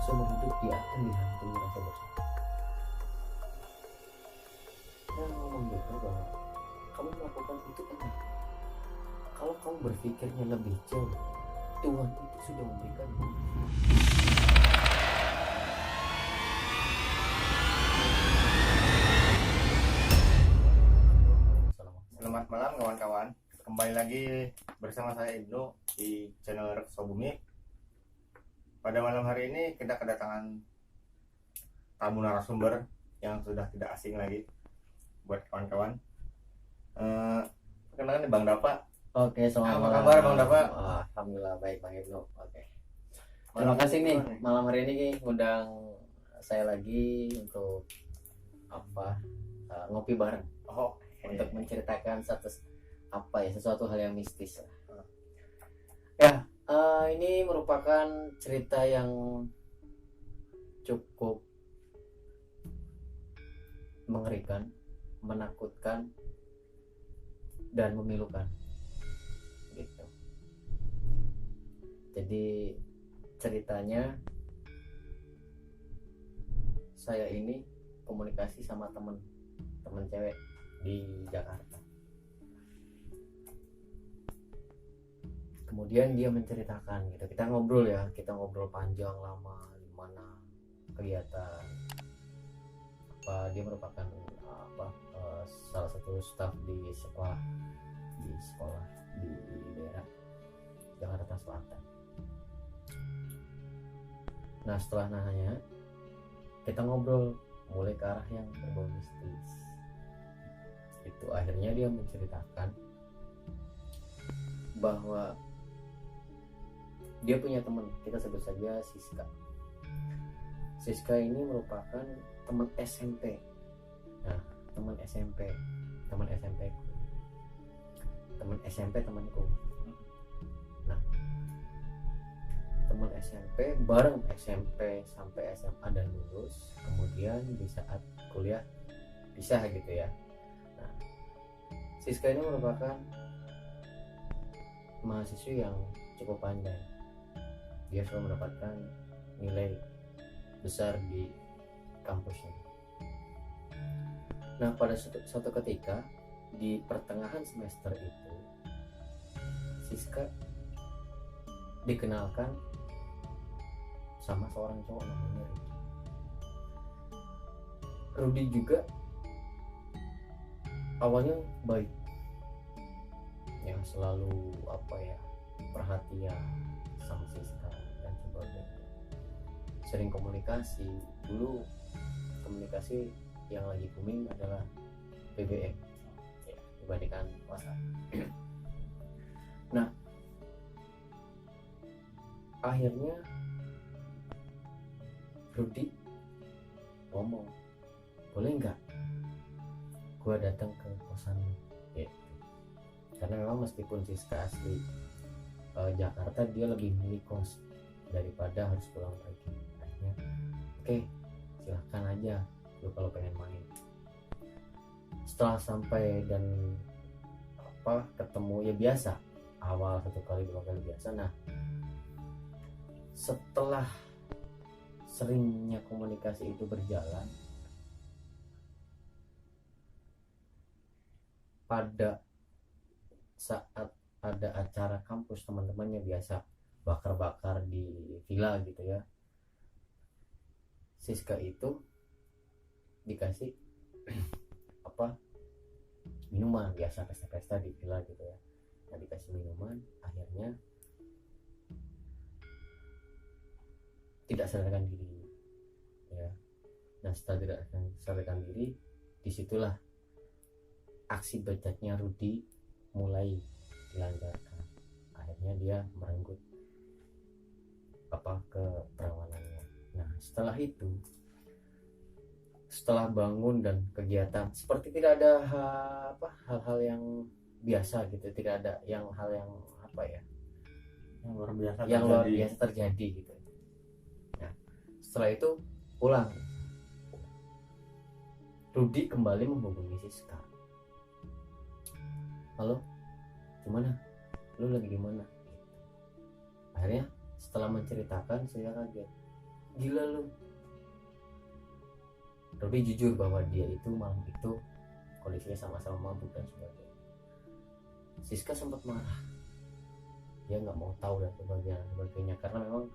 seumur hidup dia akan dihantui rasa bersalah. Saya ngomong gitu bahwa kamu melakukan itu enak. Kalau kamu berpikirnya lebih jauh, Tuhan itu sudah memberikan. Selamat malam kawan-kawan, kembali lagi bersama saya Ibnu di channel Reksobumi. Pada malam hari ini kita kedatangan tamu narasumber yang sudah tidak asing lagi buat kawan-kawan. Perkenalkan nih Bang Dapa. Oke, selamat Apa malam. kabar Bang Dapa? Alhamdulillah baik Bang Ibnu. Oke. Terima kasih nih malam hari ini ngundang saya lagi untuk ngopi bareng. Untuk menceritakan sesuatu hal yang mistis. Ya, ini merupakan cerita yang cukup mengerikan, menakutkan, dan memilukan. Gitu. Jadi ceritanya saya ini komunikasi sama temen cewek di Jakarta. Kemudian dia menceritakan gitu, kita ngobrol panjang lama gimana kegiatan dia merupakan salah satu staf di sekolah di daerah Jakarta Selatan. Nah setelah nanya kita ngobrol mulai ke arah yang berbau mistis. Itu akhirnya dia menceritakan bahwa dia punya teman, kita sebut saja Siska. Siska ini merupakan teman SMP. Nah, teman SMP temanku. Nah, teman SMP bareng SMP sampai SMA dan lulus, kemudian di saat kuliah pisah gitu ya. Nah, Siska ini merupakan mahasiswi yang cukup pandai. Dia selalu mendapatkan nilai besar di kampusnya. Nah, pada suatu ketika di pertengahan semester itu, Siska dikenalkan sama seorang cowok namanya Rudy. Rudy juga awalnya baik, yang selalu perhatian sama Siska dan sebagainya. Sering komunikasi. Dulu komunikasi yang lagi booming adalah BBM ya, dibandingkan WhatsApp. Nah, akhirnya Rudy ngomong, boleh nggak gua datang ke kosan gitu. Karena memang meskipun Siska asli Jakarta, dia lebih milih kos daripada harus pulang pergi. Akhirnya oke, silahkan aja lu kalau pengen main. Setelah sampai dan ketemu ya biasa, awal 1 kali 2 kali biasa. Nah, setelah seringnya komunikasi itu berjalan, pada saat ada acara kampus teman-temannya biasa bakar-bakar di villa gitu ya, Siska itu dikasih minuman, biasa pesta-pesta di villa gitu ya. Nah, dikasih minuman, akhirnya tidak sadarkan diri ya. Nah, setelah tidak sadarkan diri, disitulah aksi bejatnya Rudy mulai dilancarkan. Akhirnya dia merenggut ke perawanannya. Nah, setelah itu, setelah bangun dan kegiatan seperti tidak ada hal-hal yang biasa gitu, tidak ada hal yang yang luar biasa terjadi gitu. Nah, setelah itu pulang, Rudy kembali menghubungi Siska. Halo, gimana? Lu lagi gimana? Akhirnya setelah menceritakan, saya kaget. gila lu. Rudy jujur bahwa dia itu malam itu kondisinya sama-sama mabuk dan sebagainya. Siska sempat marah, dia nggak mau tahu dan sebagainya karena memang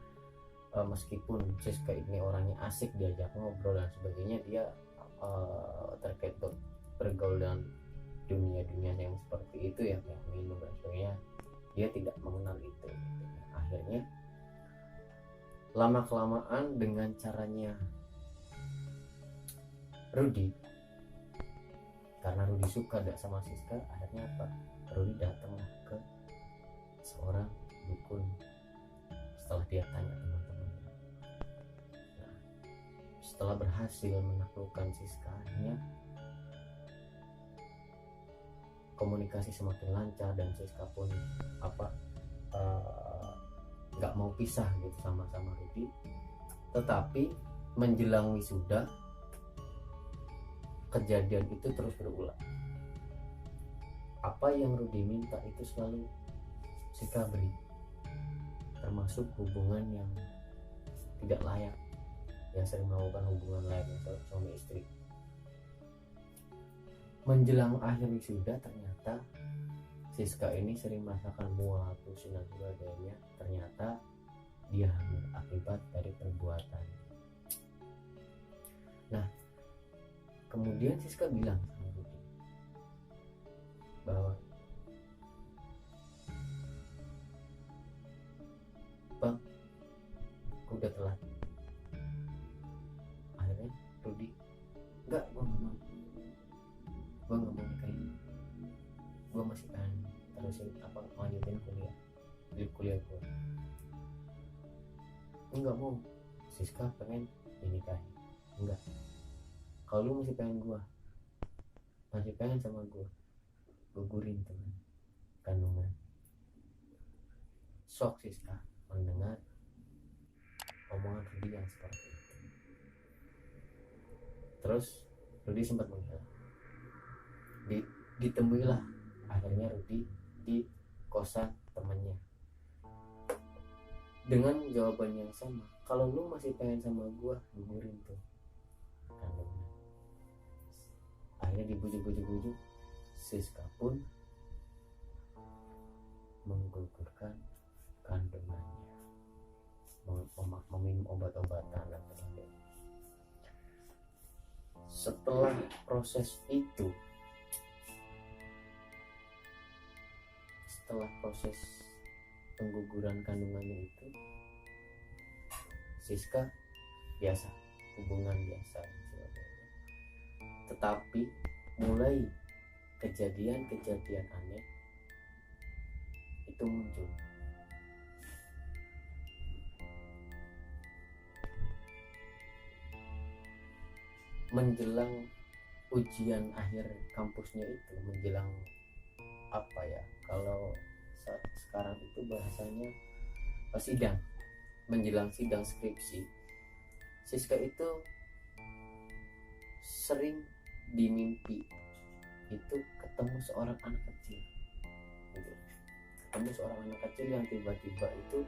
meskipun Siska ini orangnya asik diajak ngobrol dan sebagainya, dia terkait bergaul dengan dunia yang seperti itu ya, kayak minum dan sebagainya, dia tidak mengenal itu. Akhirnya lama kelamaan dengan caranya Rudy, karena Rudy suka sama Siska, akhirnya apa, Rudy datanglah ke seorang dukun. Setelah dia tanya teman-temannya, nah, setelah berhasil menaklukkan Siska, akhirnya komunikasi semakin lancar dan Siska pun nggak mau pisah gitu sama Rudy. Tetapi menjelang wisuda, kejadian itu terus berulang. Apa yang Rudy minta itu selalu Siska beri, termasuk hubungan yang tidak layak, yang sering melakukan hubungan layak suami istri. Menjelang akhir wisuda, ternyata Siska ini sering merasakan mual, pusing dan sebagainya. Ternyata dia hamil akibat dari perbuatan. Nah, kemudian Siska bilang sama Rudy bahwa, "Bang, aku udah telat." Akhirnya Rudy, "Enggak, gua nggak mau nikahin, gue masih pengen terusin lanjutin kuliah gue." "Enggak mau, Siska pengen dinikahin." "Enggak, kalau lu masih pengen sama gue, gugurin teman kandungan." Shock Siska mendengar omongan Rudy yang seperti itu. Terus Rudy sempat menghilang. Ditemuilah akhirnya Rudy di kosan temannya dengan jawaban yang sama, "Kalau lu masih pengen sama gua, gugurin tuh kandungan." Akhirnya dibujuk-bujuk, Siska pun menggugurkan kandungannya, meminum obat-obatan dan sebagainya. Setelah proses pengguguran kandungannya itu, Siska biasa, hubungan biasa dan sebagainya. Tetapi mulai kejadian-kejadian aneh itu muncul. Menjelang ujian akhir kampusnya itu, menjelang kalau sekarang itu bahasanya sidang, menjelang sidang skripsi, Siska itu sering di mimpi itu ketemu seorang anak kecil gitu. Ketemu seorang anak kecil yang tiba-tiba itu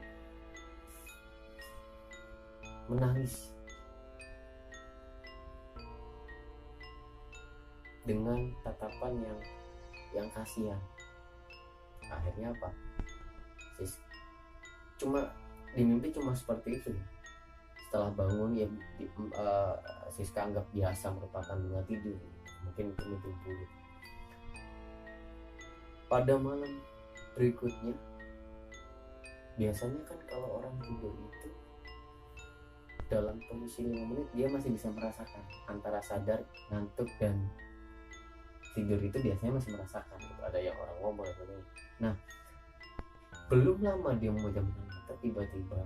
menangis dengan tatapan yang kasihan. Akhirnya apa, cuma di mimpi cuma seperti itu. Setelah bangun ya Siska anggap biasa, merupakan bunga tidur, mungkin itu mimpi buruk. Pada malam berikutnya, biasanya kan kalau orang tidur itu dalam kondisi 5 menit dia masih bisa merasakan antara sadar, ngantuk, dan tidur itu biasanya masih merasakan gitu. Ada yang orang ngomong gitu. Nah, belum lama dia memejamkan mata, tiba-tiba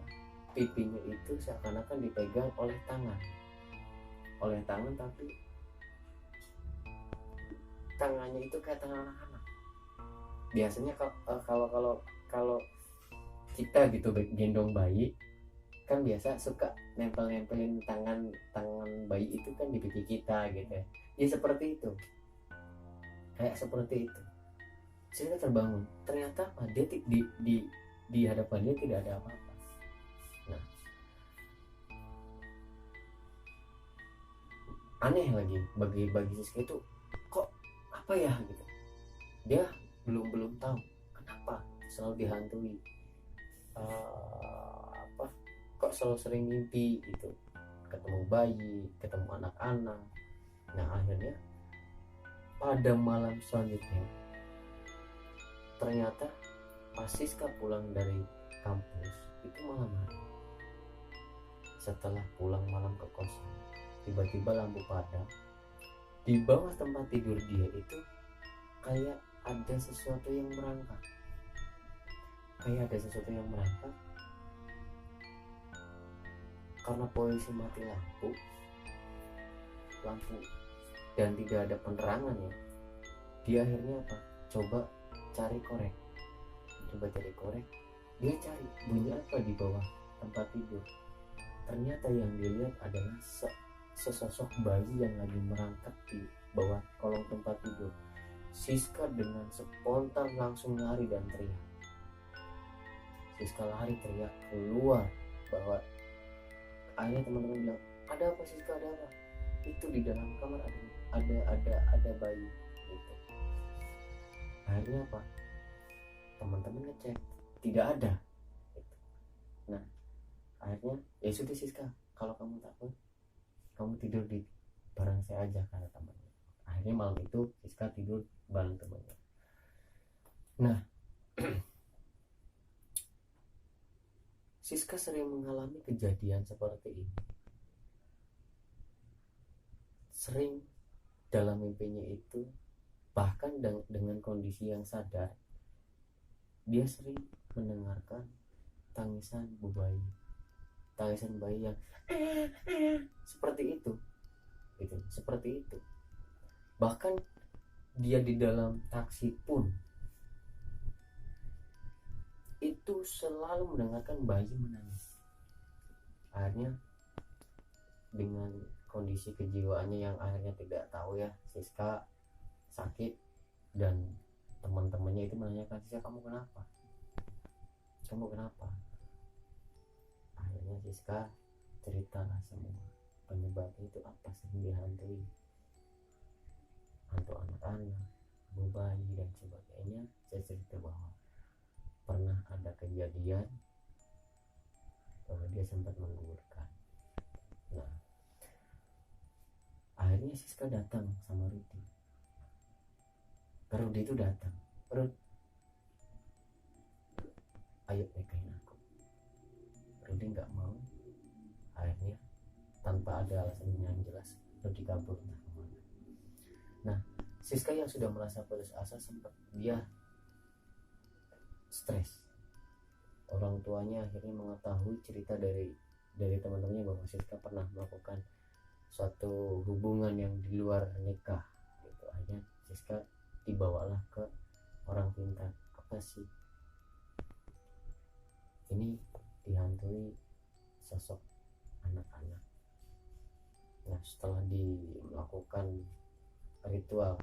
pipinya itu seakan-akan dipegang oleh tangan, tapi tangannya itu kayak tangan anak-anak. Biasanya kalau kita gitu gendong bayi kan biasa suka nempelin tangan bayi itu kan di pipi kita gitu ya. Ya seperti itu, kayak seperti itu. Saya terbangun, ternyata dia di hadapan dia tidak ada apa-apa. Nah, aneh lagi bagi Siska itu, kok apa ya gitu, dia belum tahu kenapa selalu dihantui, apa kok selalu sering mimpi gitu, ketemu bayi, ketemu anak-anak. Nah akhirnya pada malam selanjutnya ternyata pas Siska pulang dari kampus itu malam hari, setelah pulang malam ke kosan, tiba-tiba lampu padam. Di bawah tempat tidur dia itu kayak ada sesuatu yang merangkak, karena polisi mati lampu dan tidak ada penerangan ya. Dia akhirnya apa, coba cari korek, dia cari bunyi apa di bawah tempat tidur. Ternyata yang dilihat adalah sesosok bayi yang lagi merangkak di bawah kolong tempat tidur. Siska dengan spontan langsung lari dan teriak. Siska lari teriak keluar, bahwa akhirnya teman-teman bilang, ada apa Siska, ada apa? Itu di dalam kamar ada bayi gitu. Akhirnya apa, teman-teman ngecek, tidak ada gitu. Nah akhirnya ya sudah Siska, kalau kamu takut kamu tidur di bareng saya aja, kata temannya. Akhirnya malam itu Siska tidur bareng temannya. Nah Siska sering mengalami kejadian seperti ini, sering dalam mimpinya itu, bahkan dengan kondisi yang sadar, dia sering mendengarkan tangisan bayi yang seperti itu. Bahkan dia di dalam taksi pun itu selalu mendengarkan bayi menangis. Akhirnya dengan kondisi kejiwaannya yang akhirnya tidak tahu ya, Siska sakit, dan teman-temannya itu menanyakan, Siska kamu kenapa? Akhirnya Siska ceritalah semua penyebabnya itu apa, sering dihantui hantu anak-anak, bayi dan sebagainya. Saya cerita bahwa pernah ada kejadian bahwa dia sempat menggugurkan. Nah akhirnya Siska datang sama Rudi. Rudi itu datang, Rud, ayo nikahin aku. Rudi nggak mau. Akhirnya tanpa ada alasan yang jelas, Rudi kabur entah kemana. Nah Siska yang sudah merasa putus asa, sempat dia stres. Orang tuanya akhirnya mengetahui cerita dari teman-temannya bahwa Siska pernah melakukan suatu hubungan yang di luar nikah gitu. Akhirnya Siska dibawalah ke orang pintar. Apa sih ini? Dihantui sosok anak-anak. Nah setelah melakukan ritual,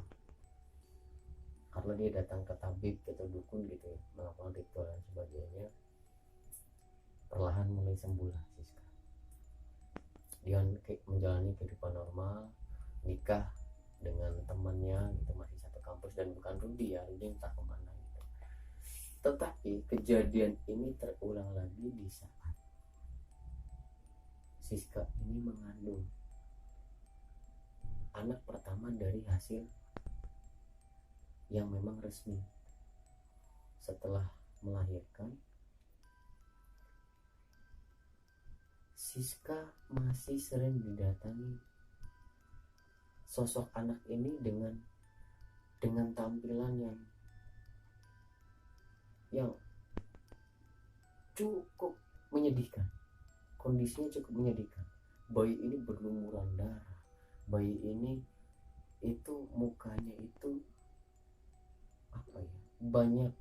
karena dia datang ke tabib atau dukun gitu ya, melakukan ritual dan sebagainya, perlahan mulai sembuhlah Siska. Dia menjalani kehidupan normal, nikah dengan temannya gitu, masih satu kampus, dan bukan Rudi ya, Rudi entah kemana gitu. Tetapi kejadian ini terulang lagi di saat Siska ini mengandung anak pertama dari hasil yang memang resmi. Setelah melahirkan, Siska masih sering didatangi sosok anak ini dengan tampilan yang cukup menyedihkan. Kondisinya cukup menyedihkan. Bayi ini berlumuran darah. Bayi ini itu mukanya itu apa ya, banyak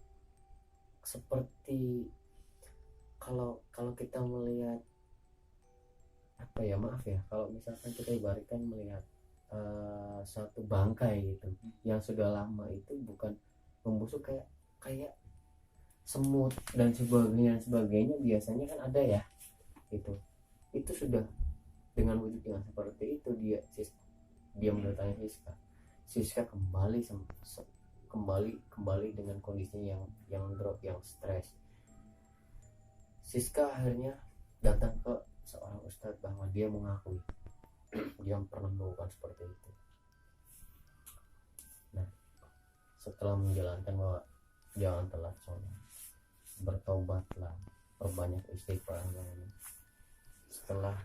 seperti kalau kita melihat apa ya, maaf ya, kalau misalkan kita ibaratkan melihat suatu bangkai gitu yang sudah lama itu bukan membusuk, kayak semut dan sebagainya biasanya kan ada ya, itu sudah dengan wujud yang seperti itu. dia mendatangi Siska kembali kembali dengan kondisinya yang drop, yang stres. Siska akhirnya datang ke seorang ustadz bahwa dia mengakui dia pernah melakukan seperti itu. Nah, setelah menjalankan bahwa jangan telat sholat, bertobatlah, perbanyak istighfar. Setelah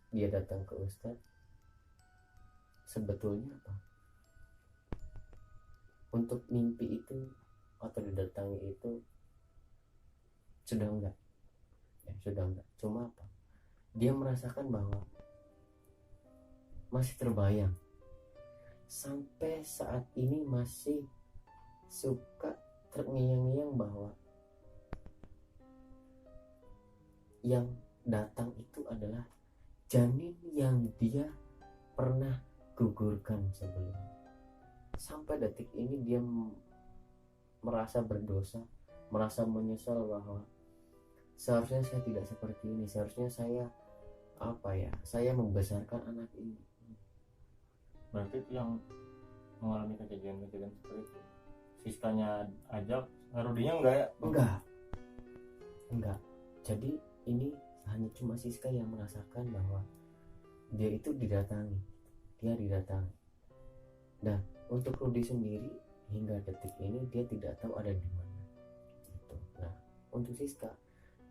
dia datang ke ustadz, sebetulnya apa? Untuk mimpi itu atau didatangi itu sudah enggak, cuma apa? Dia merasakan bahwa masih terbayang, sampai saat ini masih suka terngiang-ngiang bahwa yang datang itu adalah janin yang dia pernah gugurkan sebelumnya. Sampai detik ini dia merasa berdosa, merasa menyesal bahwa seharusnya saya tidak seperti ini, seharusnya saya membesarkan anak ini. Berarti yang mengalami kejadian-kejadian seperti itu Siskanya aja, Rudinya enggak ya? Enggak. Jadi ini hanya cuma Siska yang merasakan bahwa dia itu didatangi. Dan untuk Rudi sendiri hingga detik ini dia tidak tahu ada di mana. Gitu. Nah, untuk Siska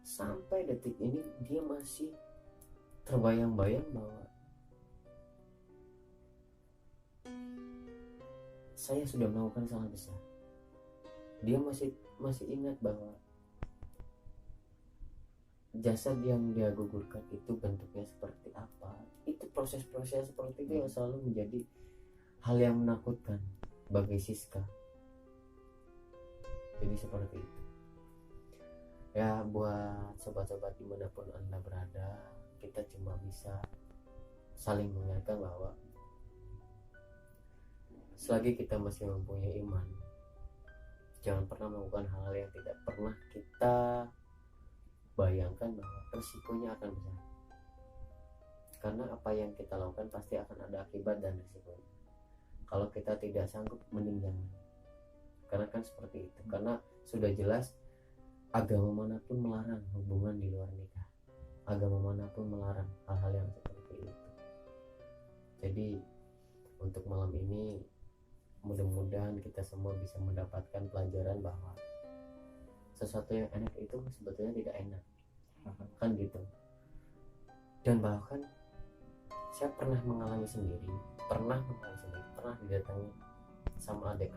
sampai detik ini dia masih terbayang-bayang bahwa saya sudah melakukan salah besar. Dia masih ingat bahwa jasad yang dia gugurkan itu bentuknya seperti apa. Itu proses-proses seperti itu yang selalu menjadi hal yang menakutkan bagi Siska. Jadi seperti itu. Ya, buat sobat-sobat dimanapun Anda berada, kita cuma bisa saling mengingatkan bahwa selagi kita masih mempunyai iman, jangan pernah melakukan hal-hal yang tidak pernah kita bayangkan bahwa resikonya akan besar. Karena apa yang kita lakukan pasti akan ada akibat dan resikonya. Kalau kita tidak sanggup, mending jangan. Karena kan seperti itu. Karena sudah jelas agama manapun melarang hubungan di luar nikah. Agama manapun melarang hal-hal yang seperti itu. Jadi untuk malam ini mudah-mudahan kita semua bisa mendapatkan pelajaran bahwa sesuatu yang enak itu sebetulnya tidak enak, kan gitu. Dan bahkan saya pernah mengalami sendiri, pernah didatangi sama adik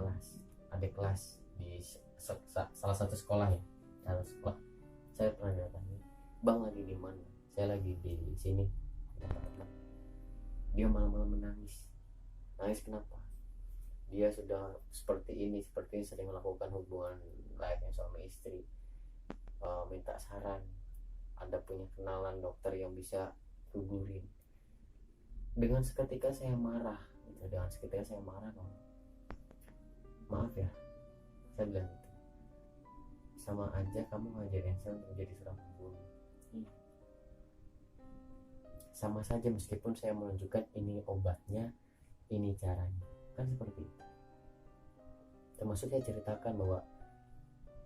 kelas di salah satu sekolah ya, saya pernah didatangi, bang lagi di mana? Saya lagi di sini. Dia malam-malam nangis kenapa? Dia sudah seperti ini sering melakukan hubungan layaknya suami istri, minta saran, Anda punya kenalan dokter yang bisa gugurin. Dengan seketika saya marah bahwa, maaf ya, saya bilang gitu, sama aja kamu ngajarin saya untuk menjadi seorang pembunuh. Sama saja meskipun saya menunjukkan ini obatnya, ini caranya, kan seperti itu. Termasuk saya ceritakan bahwa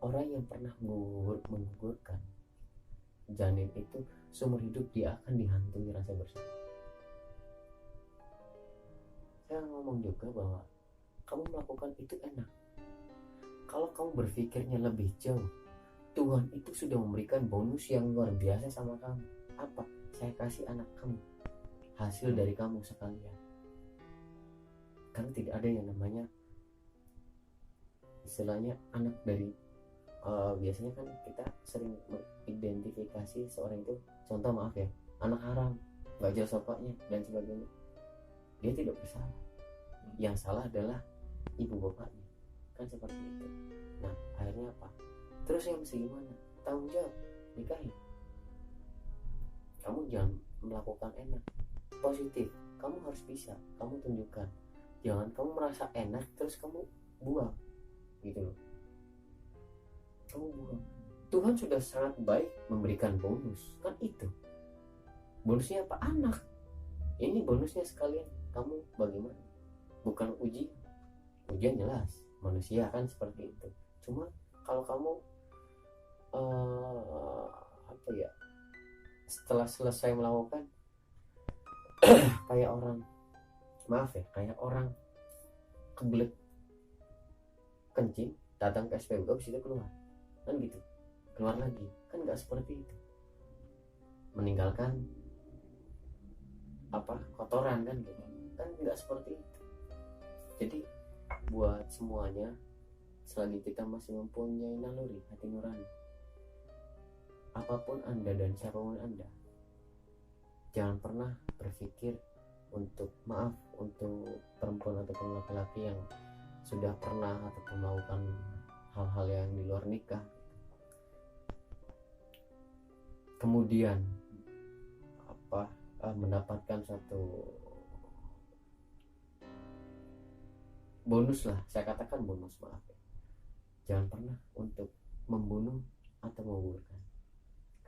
orang yang pernah menggugurkan janin itu seumur hidup dia akan dihantui rasa bersalah. Saya ngomong juga bahwa kamu melakukan itu enak. Kalau kamu berpikirnya lebih jauh, Tuhan itu sudah memberikan bonus yang luar biasa sama kamu. Apa? Saya kasih anak kamu, hasil dari kamu sekalian. Karena tidak ada yang namanya istilahnya anak dari biasanya kan kita sering mengidentifikasi seorang itu, contoh maaf ya, anak haram, nggak jelas bapaknya dan sebagainya. Dia tidak bersalah, yang salah adalah ibu bapaknya, kan seperti itu. Nah akhirnya apa? Terus yang mesti gimana? Tanggung jawab, nikahin. Kamu jangan melakukan enak, positif. Kamu harus bisa, kamu tunjukkan. Jangan kamu merasa enak terus kamu buang, gitu loh. Kamu buang. Tuhan sudah sangat baik memberikan bonus, kan itu. Bonusnya apa? Anak. Ini bonusnya sekalian kamu bagaimana? Bukan ujian jelas manusia kan seperti itu. Cuma kalau kamu apa ya, setelah selesai melakukan kayak orang, maaf ya, kayak orang kebelet kencing datang ke SPBU habis itu keluar kan gitu, keluar lagi kan, nggak seperti itu, meninggalkan apa kotoran kan gitu kan, nggak seperti itu. Jadi buat semuanya, selagi kita masih mempunyai naluri hati nurani, apapun Anda dan siapapun Anda, jangan pernah berpikir untuk maaf untuk perempuan ataupun laki-laki yang sudah pernah ataupun melakukan hal-hal yang di luar nikah, kemudian mendapatkan satu bonus lah, saya katakan bonus, maaf ya. Jangan pernah untuk membunuh atau menggugurkan,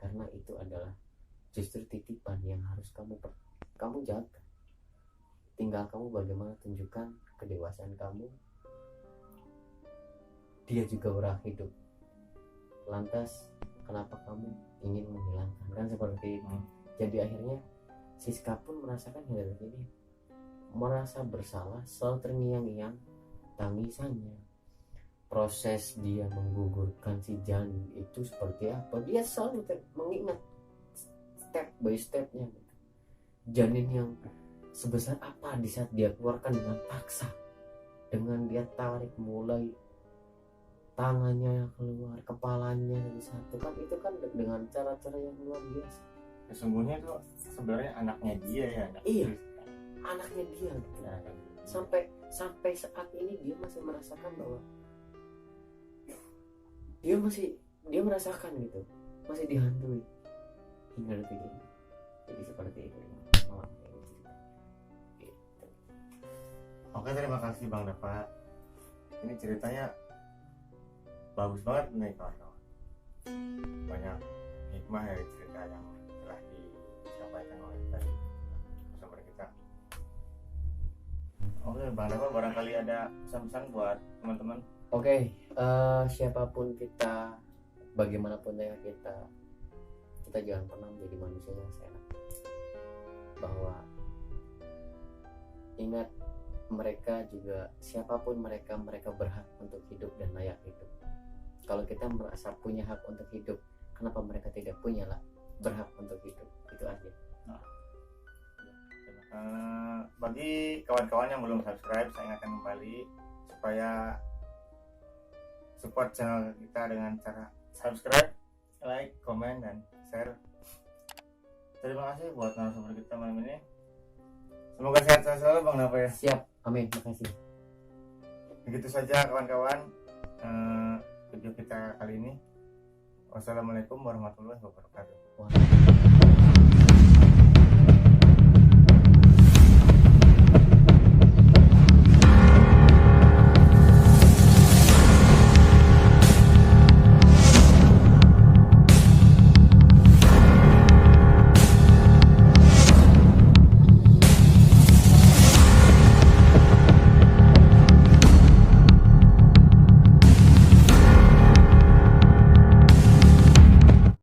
karena itu adalah justru titipan yang harus kamu jaga. Tinggal kamu bagaimana tunjukkan kedewasaan kamu. Dia juga berhak hidup, lantas kenapa kamu ingin menghilangkan, kan seperti itu. Jadi akhirnya Siska pun merasakan hal ini, merasa bersalah, selalu terngiang-ngiang tangisannya. Proses dia menggugurkan si janin itu seperti apa, dia selalu mengingat step by stepnya. Janin yang sebesar apa di saat dia keluarkan dengan paksa, dengan dia tarik mulai tangannya keluar, kepalanya satu, kan itu kan dengan cara-cara yang luar biasa. Sesungguhnya itu sebenarnya anaknya dia ya, iya, anaknya dia gitu. Sampai saat ini dia masih merasakan bahwa dia merasakan gitu, masih dihantui hingga detik ini. Jadi seperti itu malam ini gitu. Oke, terima kasih Bang Dava. Ini ceritanya bagus banget nih kawan-kawan. Banyak hikmah dari cerita yang telah disampaikan oleh tadi bersama kita. Oke, Bang Dava, barangkali ada pesan-pesan buat teman-teman. Oke, siapapun kita, bagaimanapun ya kita jangan pernah menjadi manusia yang seenak. Bahwa ingat, mereka juga, siapapun mereka berhak untuk hidup dan layak hidup. Kalau kita merasa punya hak untuk hidup, kenapa mereka tidak punya lah berhak untuk hidup? Itu aja. Bagi kawan-kawan yang belum subscribe, saya ingatkan kembali supaya support channel kita dengan cara subscribe, like, komen, dan share. Terima kasih buat narasumber kita malam ini. Semoga sehat selalu Bang Dava ya. Siap, amin, makasih. Begitu saja kawan-kawan video kita kali ini. Wassalamualaikum warahmatullahi wabarakatuh.